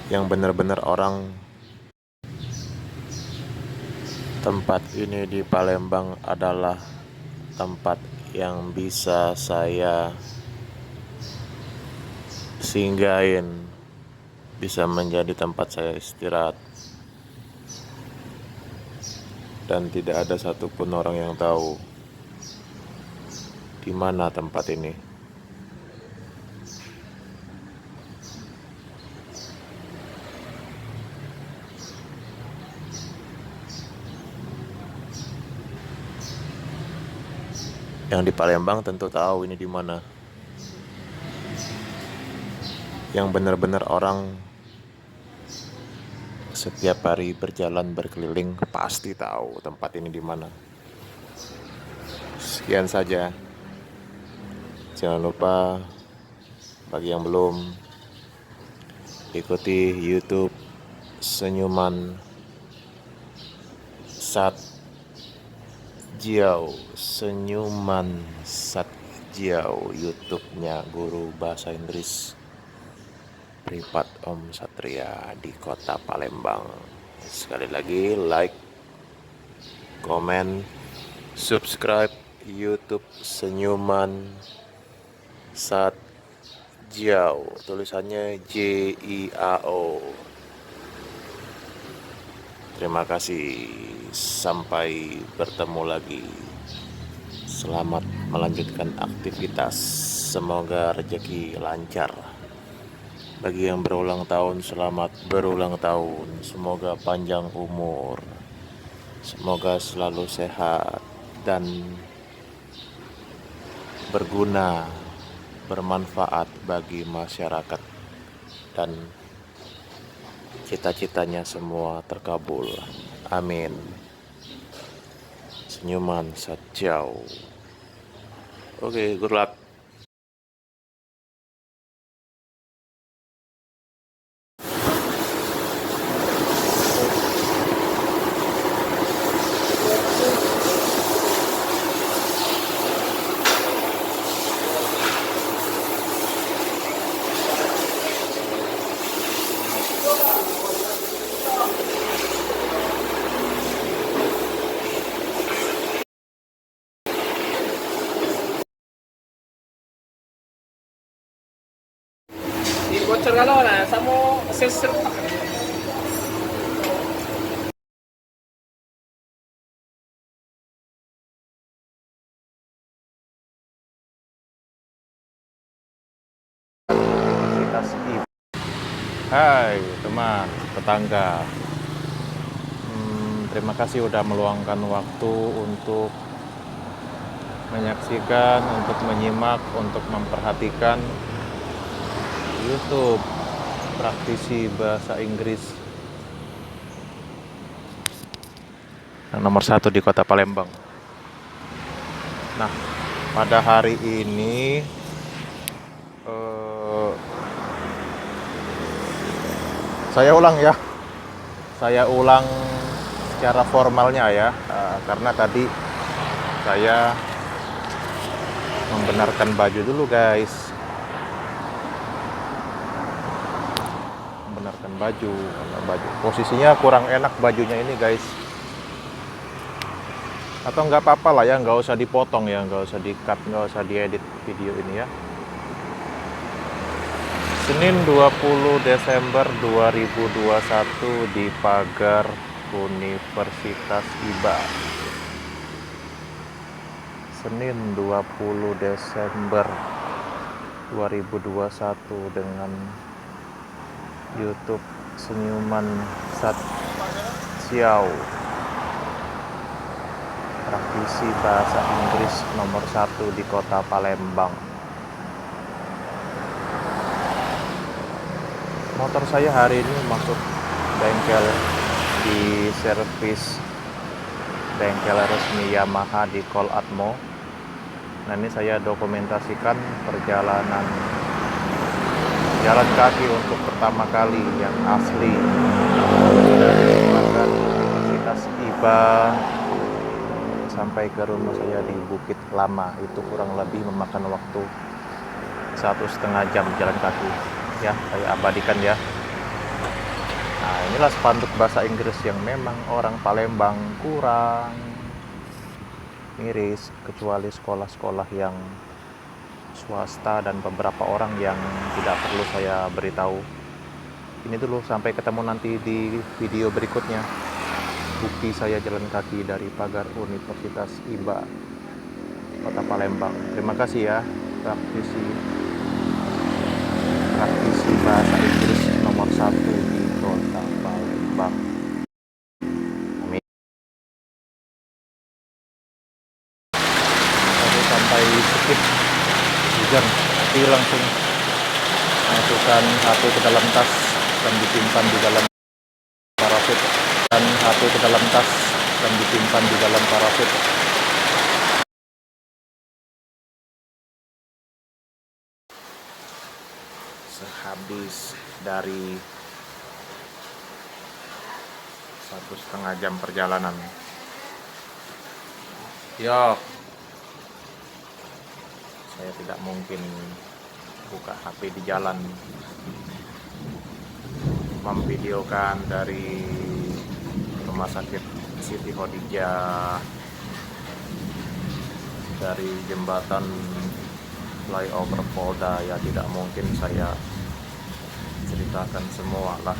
yang benar-benar orang. Tempat ini di Palembang adalah tempat yang bisa saya singgahin, bisa menjadi tempat saya istirahat, dan tidak ada satupun orang yang tahu di mana tempat ini. Yang di Palembang tentu tahu ini di mana. Yang benar-benar orang setiap hari berjalan berkeliling pasti tahu tempat ini di mana. Sekian saja. Jangan lupa bagi yang belum, ikuti YouTube Senyuman Satjiao, Senyuman Satjiao, YouTube-nya guru bahasa Inggris privat Om Satria di kota Palembang. Sekali lagi, like, komen, subscribe YouTube Senyuman Satjiao, tulisannya JIAO. Terima kasih, sampai bertemu lagi. Selamat melanjutkan aktivitas, semoga rezeki lancar. Bagi yang berulang tahun, selamat berulang tahun. Semoga panjang umur, semoga selalu sehat dan berguna, bermanfaat bagi masyarakat, dan cita-citanya semua terkabul. Amin. Senyuman Satjiao. Oke, good luck. Bocor kalau na, samo sensor pa. Hai teman, tetangga. Terima kasih udah meluangkan waktu untuk menyaksikan, untuk menyimak, untuk memperhatikan YouTube praktisi bahasa Inggris yang nomor 1 di kota Palembang. Nah, pada hari ini saya ulang secara formalnya ya, karena tadi saya membenarkan baju dulu guys, membenarkan baju karena baju posisinya kurang enak bajunya ini guys. Atau nggak apa-apa lah ya, nggak usah dipotong ya, nggak usah di-cut, nggak usah diedit video ini ya. Senin 20 Desember 2021 di pagar Universitas IBA. Senin 20 Desember 2021 dengan YouTube Senyuman Satjiao, praktisi bahasa Inggris nomor 1 di kota Palembang. Motor saya hari ini masuk bengkel di servis bengkel resmi Yamaha di Kol Atmo. Nah, ini saya dokumentasikan perjalanan jalan kaki untuk pertama kali yang asli dari Universitas IBA sampai ke rumah saya di Bukit Lama. Itu kurang lebih memakan waktu 1,5 jam jalan kaki ya, saya abadikan ya. Nah, inilah spanduk bahasa Inggris yang memang orang Palembang kurang miris, kecuali sekolah-sekolah yang swasta dan beberapa orang yang tidak perlu saya beritahu. Ini dulu, sampai ketemu nanti di video berikutnya. Bukti saya jalan kaki dari pagar Universitas IBA Kota Palembang. Terima kasih ya, praktisi bahasa Inggris nomor 1 di Kota Palembang. Amin. Lalu sampai skip hujan, tapi langsung masukkan HP ke dalam tas dan disimpan di dalam parasut. Sehabis dari 1,5 jam perjalanan, saya tidak mungkin buka HP di jalan, memvideokan dari Rumah Sakit Siti Khadijah, dari jembatan flyover Polda, ya tidak mungkin saya ceritakan semua lah.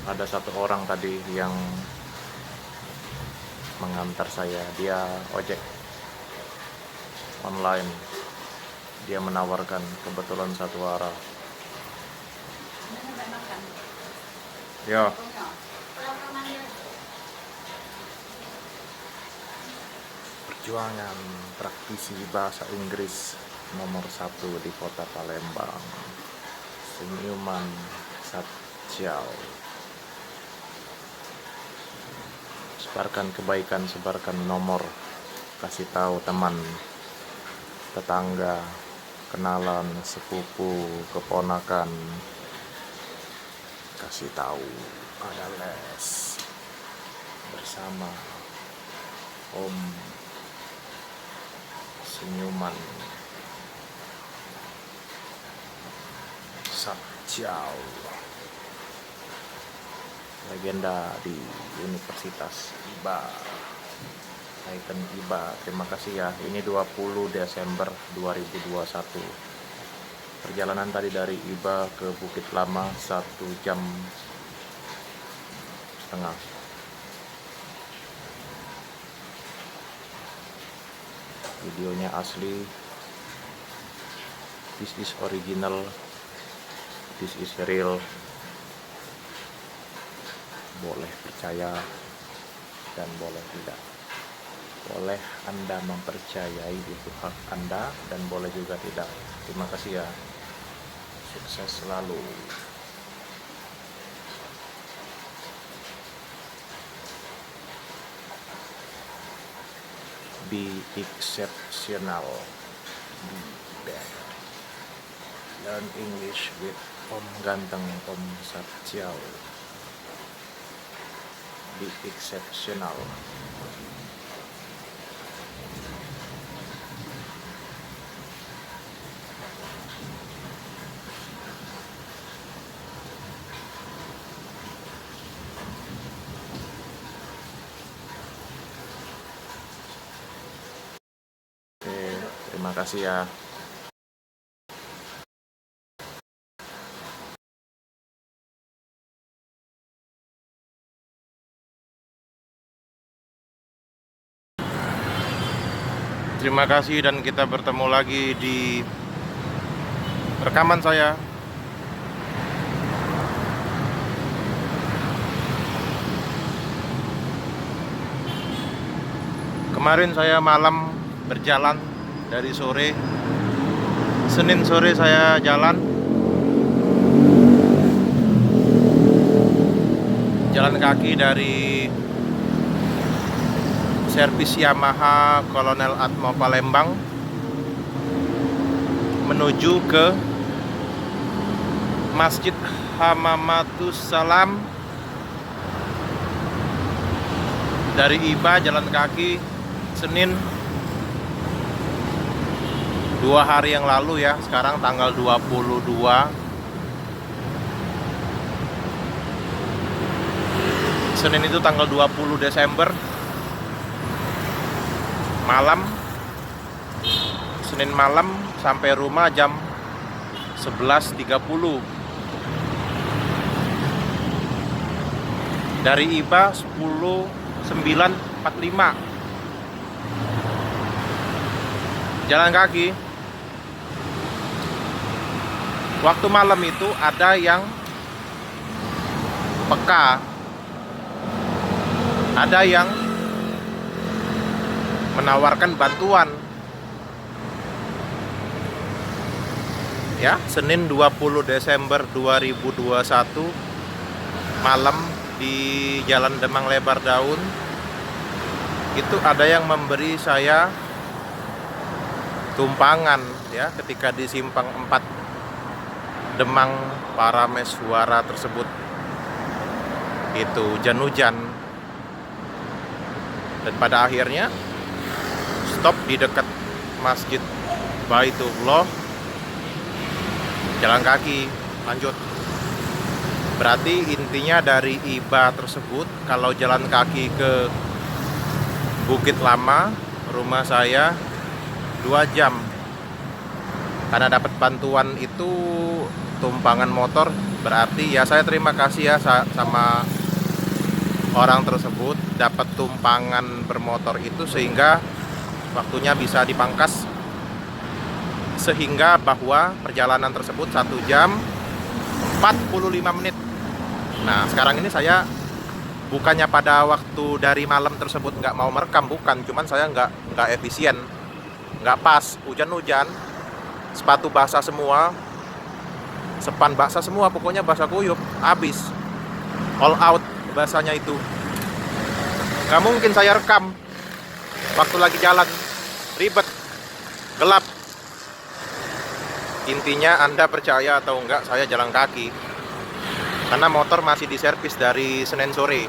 Ada satu orang tadi yang mengantar saya, dia ojek online, dia menawarkan kebetulan satu arah. Perjuangan praktisi bahasa Inggris nomor 1 di Kota Palembang, senyuman Satjau. Sebarkan kebaikan, sebarkan nomor, kasih tahu teman, tetangga, kenalan, sepupu, keponakan, kasih tahu ada les bersama Om Senyuman Satjau, legenda di Universitas IBA, ikon IBA. Terima kasih ya. Ini 20 Desember 2021. Perjalanan tadi dari IBA ke Bukit Lama 1,5 jam. Videonya asli. This is original. This is real. Boleh percaya dan boleh tidak. Boleh Anda mempercayai, itu hak Anda, dan boleh juga tidak. Terima kasih ya. Sukses selalu. Be exceptional. Be better. Learn English with Om Ganteng, Om Satjau. Be exceptional. Terima kasih ya. Terima kasih, dan kita bertemu lagi di rekaman saya. Kemarin saya malam berjalan dari sore. Senin sore saya jalan kaki dari servis Yamaha Kolonel Atmo Palembang menuju ke Masjid Hamamatus Salam. Dari IBA jalan kaki Senin 2 hari yang lalu ya. Sekarang tanggal 22 Senin, itu tanggal 20 Desember malam. Senin malam sampai rumah jam 11.30. Dari IBA 10.945. Jalan kaki. Waktu malam itu ada yang peka, ada yang menawarkan bantuan. Ya, Senin 20 Desember 2021 malam di Jalan Demang Lebar Daun itu ada yang memberi saya tumpangan ya ketika di simpang 4 Demang Parameswara tersebut. Itu hujan-hujan, dan pada akhirnya stop di dekat Masjid Baitullah. Jalan kaki lanjut. Berarti intinya dari IBA tersebut, kalau jalan kaki ke Bukit Lama rumah saya 2 jam. Karena dapat bantuan itu tumpangan motor, berarti ya saya terima kasih ya sama orang tersebut, dapat tumpangan bermotor itu sehingga waktunya bisa dipangkas, sehingga bahwa perjalanan tersebut 1 jam 45 menit. Nah sekarang ini saya bukannya pada waktu dari malam tersebut nggak mau merekam, bukan, cuman saya nggak efisien, nggak pas, hujan-hujan, sepatu basah semua, sepan basah semua, pokoknya basah kuyup, habis, all out basahnya itu. Nggak mungkin saya rekam waktu lagi jalan, ribet, gelap. Intinya Anda percaya atau enggak, saya jalan kaki karena motor masih diservis dari Senin sore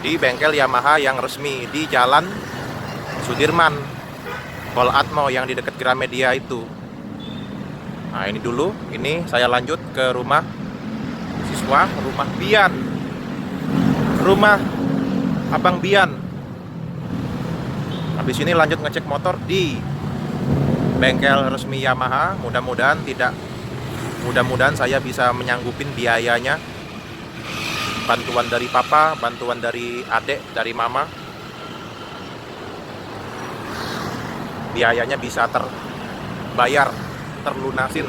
di bengkel Yamaha yang resmi di Jalan Sudirman, Pol Atmo yang di dekat Gramedia itu. Nah ini dulu, ini saya lanjut ke rumah siswa, rumah Bian, rumah Abang Bian. Habis ini lanjut ngecek motor di bengkel resmi Yamaha. Mudah-mudahan saya bisa menyanggupin biayanya. Bantuan dari papa, bantuan dari adik, dari mama, biayanya bisa terbayar, terlunasin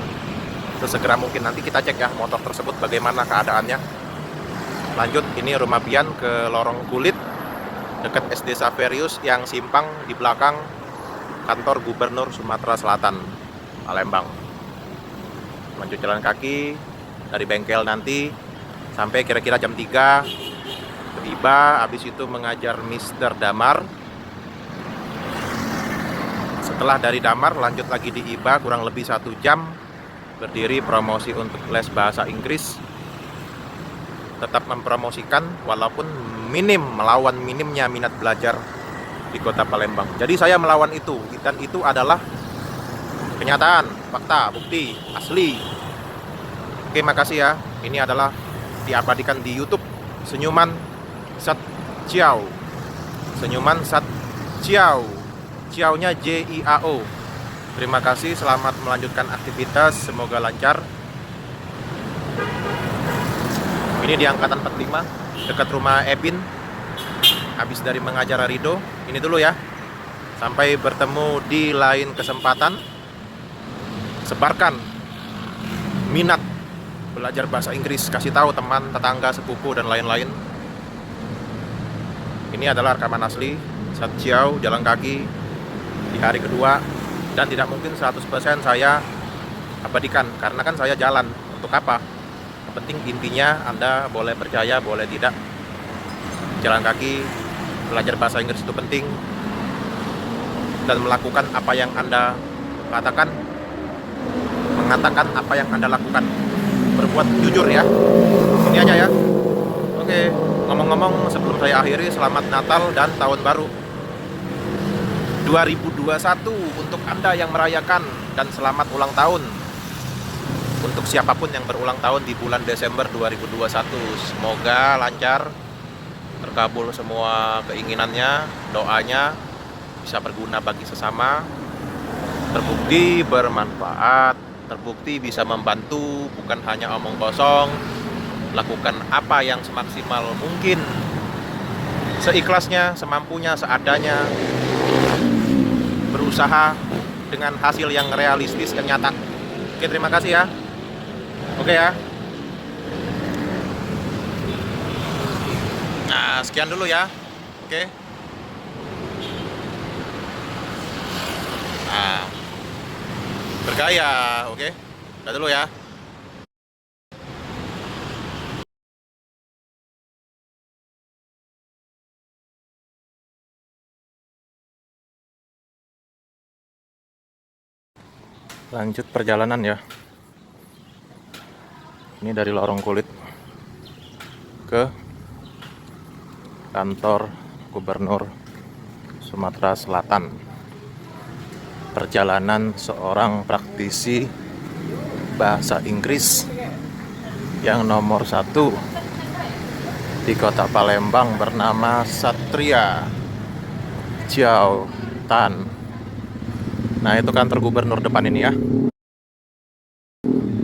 sesegera mungkin. Nanti kita cek ya motor tersebut bagaimana keadaannya. Lanjut, ini rumah Bian ke Lorong Kulit dekat SD Saverius yang simpang di belakang kantor Gubernur Sumatera Selatan, Palembang. Lanjut jalan kaki dari bengkel nanti sampai kira-kira jam 3 tiba, habis itu mengajar Mr. Damar. Setelah dari Damar lanjut lagi di IBA kurang lebih 1 jam, berdiri promosi untuk les bahasa Inggris. Tetap mempromosikan walaupun melawan minimnya minat belajar di kota Palembang. Jadi saya melawan itu, dan itu adalah kenyataan, fakta, bukti, asli. Oke, makasih ya. Ini adalah diabadikan di YouTube. Senyuman Sat Ciao. Senyuman Sat Ciao. Ciao-nya JIAO. Terima kasih, selamat melanjutkan aktivitas, semoga lancar. Ini di angkatan 45 dekat rumah Ebin. Habis dari mengajar Rido, ini dulu ya. Sampai bertemu di lain kesempatan. Sebarkan minat belajar bahasa Inggris, kasih tahu teman, tetangga, sepupu, dan lain-lain. Ini adalah rekaman asli Sat Ciao jalan kaki di hari kedua, dan tidak mungkin 100% saya abadikan karena kan saya jalan. Untuk apa? Yang penting intinya Anda boleh percaya, boleh tidak. Jalan kaki, belajar bahasa Inggris itu penting, dan melakukan apa yang Anda katakan, mengatakan apa yang Anda lakukan, berbuat jujur ya. Ini aja ya. Oke, ngomong-ngomong sebelum saya akhiri, selamat Natal dan Tahun Baru. 2021 untuk Anda yang merayakan, dan selamat ulang tahun untuk siapapun yang berulang tahun di bulan Desember 2021. Semoga lancar, terkabul semua keinginannya, doanya, bisa berguna bagi sesama, terbukti bermanfaat, terbukti bisa membantu, bukan hanya omong kosong. Lakukan apa yang semaksimal mungkin, seikhlasnya, semampunya, seadanya, berusaha dengan hasil yang realistis dan nyata. Oke, terima kasih ya. Oke ya. Nah, sekian dulu ya. Oke. Nah, bergaya. Oke. Udah dulu ya. Lanjut perjalanan ya. Ini dari Lorong Kulit ke kantor Gubernur Sumatera Selatan. Perjalanan seorang praktisi bahasa Inggris yang nomor 1 di kota Palembang bernama Satria Jiao Tan. Nah, itu kantor gubernur depan ini ya.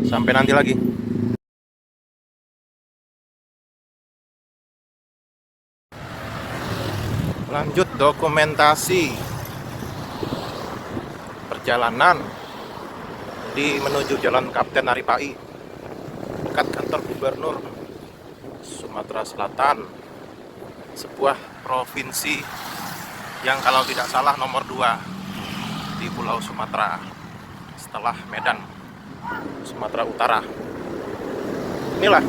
Sampai nanti lagi. Lanjut dokumentasi perjalanan menuju Jalan Kapten Aripai, dekat kantor gubernur Sumatera Selatan, sebuah provinsi yang kalau tidak salah nomor 2 di Pulau Sumatera setelah Medan, Sumatera Utara. Inilah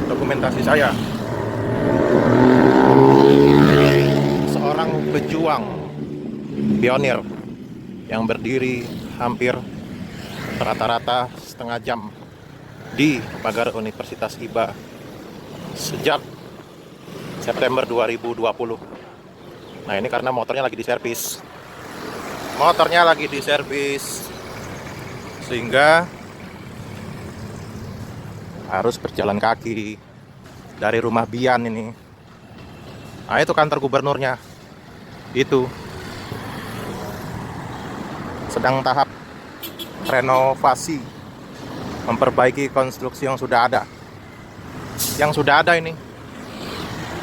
dokumentasi saya. Seorang pejuang pionir yang berdiri hampir rata-rata setengah jam di pagar Universitas IBA sejak September 2020. Nah, ini karena motornya lagi diservis. Sehingga harus berjalan kaki dari rumah Bian ini. Nah, itu kantor gubernurnya. Itu sedang tahap renovasi, memperbaiki konstruksi yang sudah ada. Yang sudah ada ini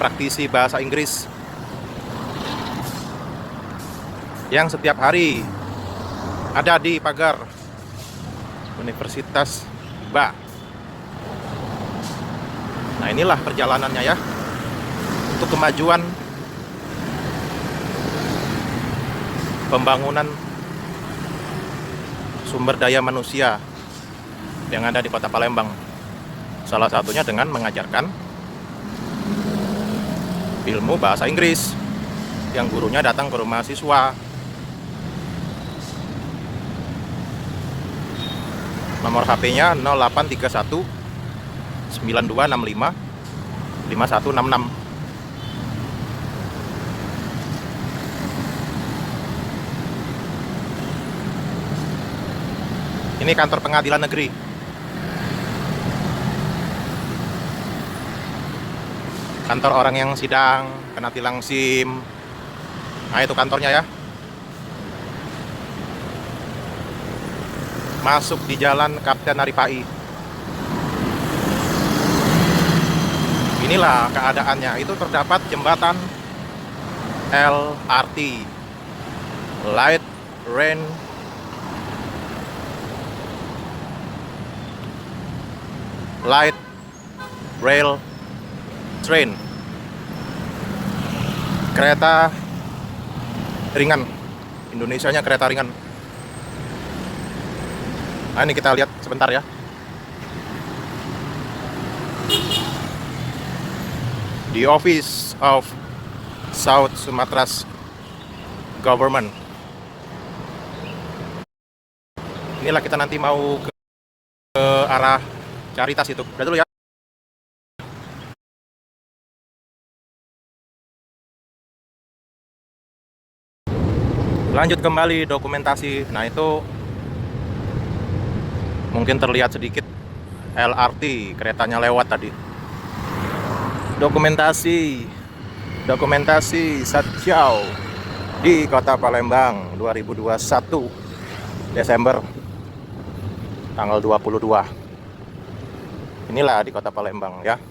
praktisi bahasa Inggris yang setiap hari ada di pagar Universitas IBA. Nah, inilah perjalanannya ya, untuk kemajuan pembangunan sumber daya manusia yang ada di kota Palembang. Salah satunya dengan mengajarkan ilmu bahasa Inggris, yang gurunya datang ke rumah siswa. Nomor HP-nya 0831 9265 5166. Ini kantor pengadilan negeri. Kantor orang yang sidang kena tilang SIM. Nah, itu kantornya ya. Masuk di Jalan Kapten Aripai. Inilah keadaannya. Itu terdapat jembatan LRT, Light Rail Train, kereta ringan. Indonesianya kereta ringan. Nah, ini kita lihat sebentar ya. The Office of South Sumatra's Government. Inilah kita nanti mau ke arah Caritas itu. Udah dulu ya. Lanjut kembali dokumentasi. Nah itu mungkin terlihat sedikit LRT, keretanya lewat tadi. Dokumentasi Satjiao di Kota Palembang 2021 Desember tanggal 22. Inilah di Kota Palembang ya.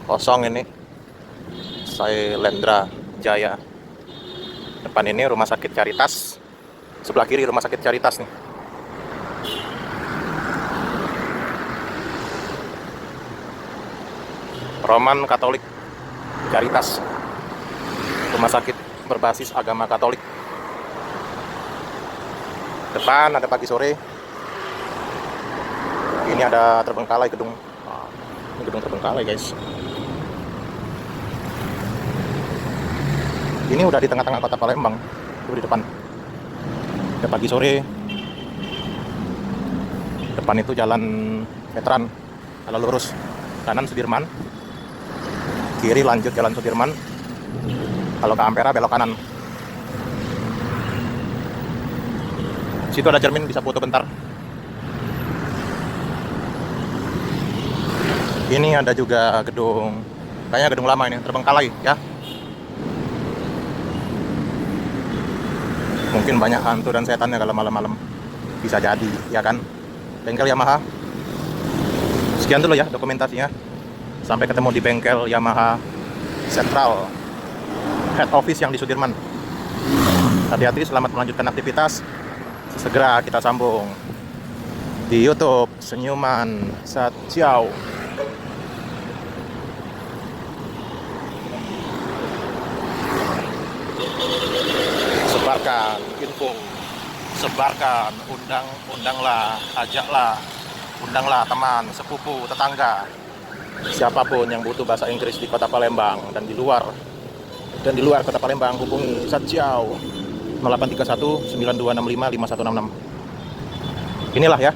Kosong ini. Sailendra Jaya. Depan ini Rumah Sakit Caritas. Sebelah kiri Rumah Sakit Caritas nih. Roman Katolik Caritas. Rumah sakit berbasis agama Katolik. Depan ada Pagi Sore. Ini ada terbengkalai gedung. Ini gedung terbengkalai, guys. Ini udah di tengah-tengah Kota Palembang. Itu di depan. Ada Pagi Sore. Depan itu jalan Veteran. Kalau lurus kanan Sudirman. Kiri lanjut jalan Sudirman. Kalau ke Ampera belok kanan. Situ ada cermin, bisa foto bentar. Ini ada juga gedung, kayaknya gedung lama ini, terbengkalai ya. Mungkin banyak hantu dan setannya kalau malam-malam. Bisa jadi, ya kan? Bengkel Yamaha. Sekian dulu ya dokumentasinya. Sampai ketemu di bengkel Yamaha Sentral Head Office yang di Sudirman. Hati-hati, selamat melanjutkan aktivitas. Segera kita sambung di YouTube Senyuman Satjiao. Sebarkan info, sebarkan, undanglah, ajaklah, undanglah teman, sepupu, tetangga, siapapun yang butuh bahasa Inggris di Kota Palembang dan di luar Kota Palembang, hubungi Satjiao 0831 9265 5166. Inilah ya.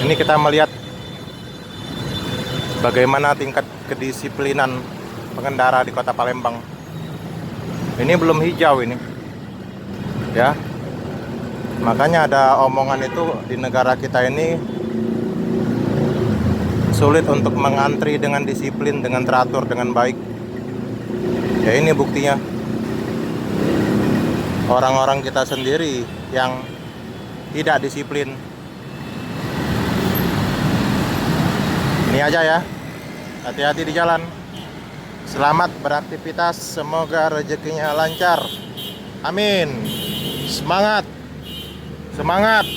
Ini kita melihat bagaimana tingkat kedisiplinan pengendara di Kota Palembang. Ini belum hijau ini. Ya. Makanya ada omongan itu di negara kita ini sulit untuk mengantri dengan disiplin, dengan teratur, dengan baik. Ya ini buktinya. Orang-orang kita sendiri yang tidak disiplin. Ini aja ya. Hati-hati di jalan. Selamat beraktivitas, semoga rezekinya lancar. Amin. Semangat. Semangat.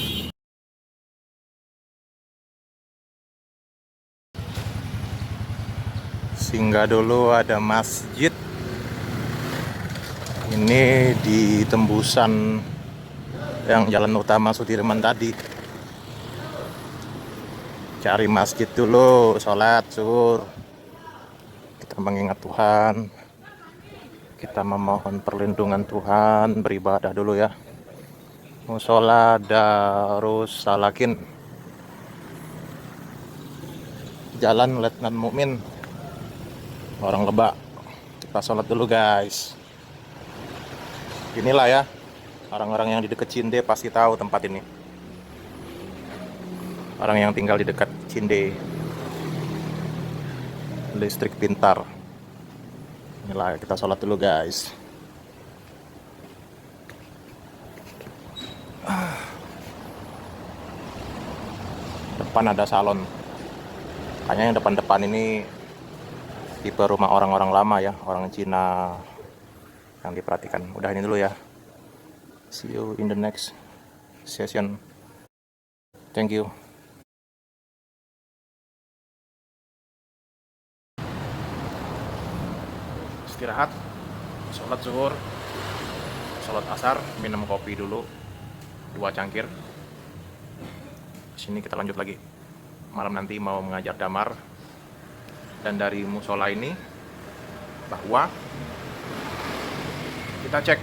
Singgah dulu, ada masjid. Ini di tembusan yang jalan utama Sudirman tadi. Cari masjid dulu, sholat zuhur. Kita mengingat Tuhan. Kita memohon perlindungan Tuhan, beribadah dulu ya. Musola Darus Salakin. Jalan Letnan Mukmin. Orang Lebak. Kita sholat dulu guys. Inilah ya, orang-orang yang di dekat Cinde pasti tahu tempat ini. Orang yang tinggal di dekat Cinde. Listrik pintar. Inilah, kita sholat dulu guys. Depan ada salon. Kayaknya yang depan-depan ini tipe rumah orang-orang lama ya, orang Cina yang diperhatikan. Udah ini dulu ya. See you in the next session. Thank you. Istirahat, sholat zuhur, sholat asar, minum kopi dulu 2 cangkir. Sini kita lanjut lagi. Malam nanti mau mengajar damar. Dan dari musola ini bahwa kita cek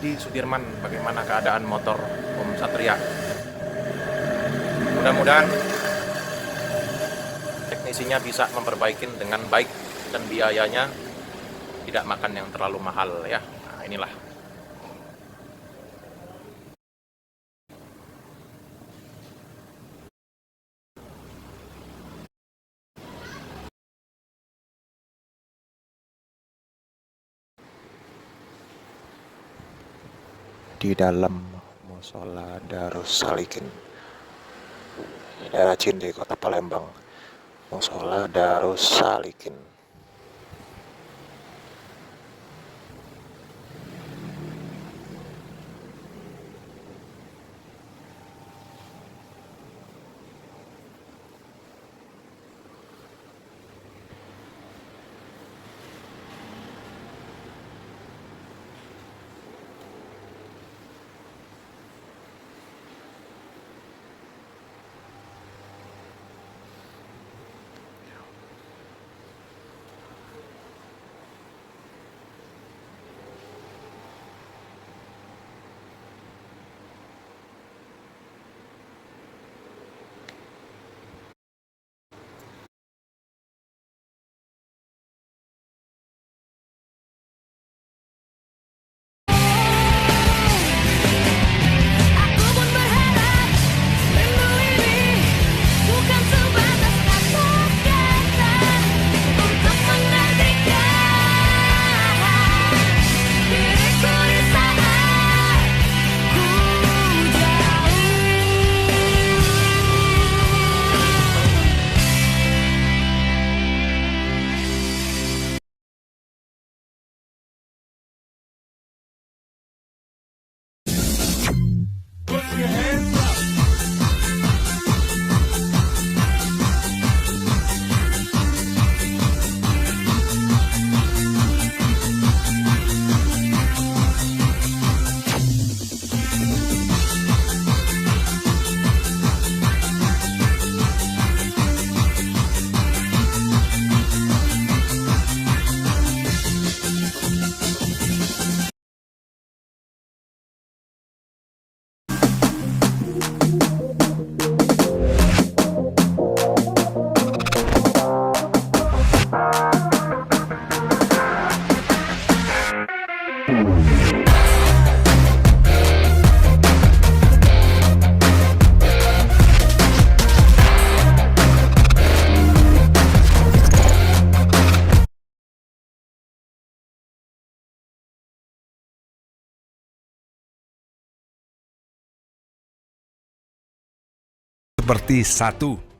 di Sudirman bagaimana keadaan motor Om Satria. Mudah-mudahan kondisinya bisa memperbaiki dengan baik dan biayanya tidak makan yang terlalu mahal ya. Nah, inilah. Di dalam Musola Darus Salikin, daerah Cinde, Kota Palembang. Musola Darus Salikin. Aku pun berharap rindu ini bukan sebatas kata-kata untuk mengertikan diriku di saat ku jauh. Seperti satu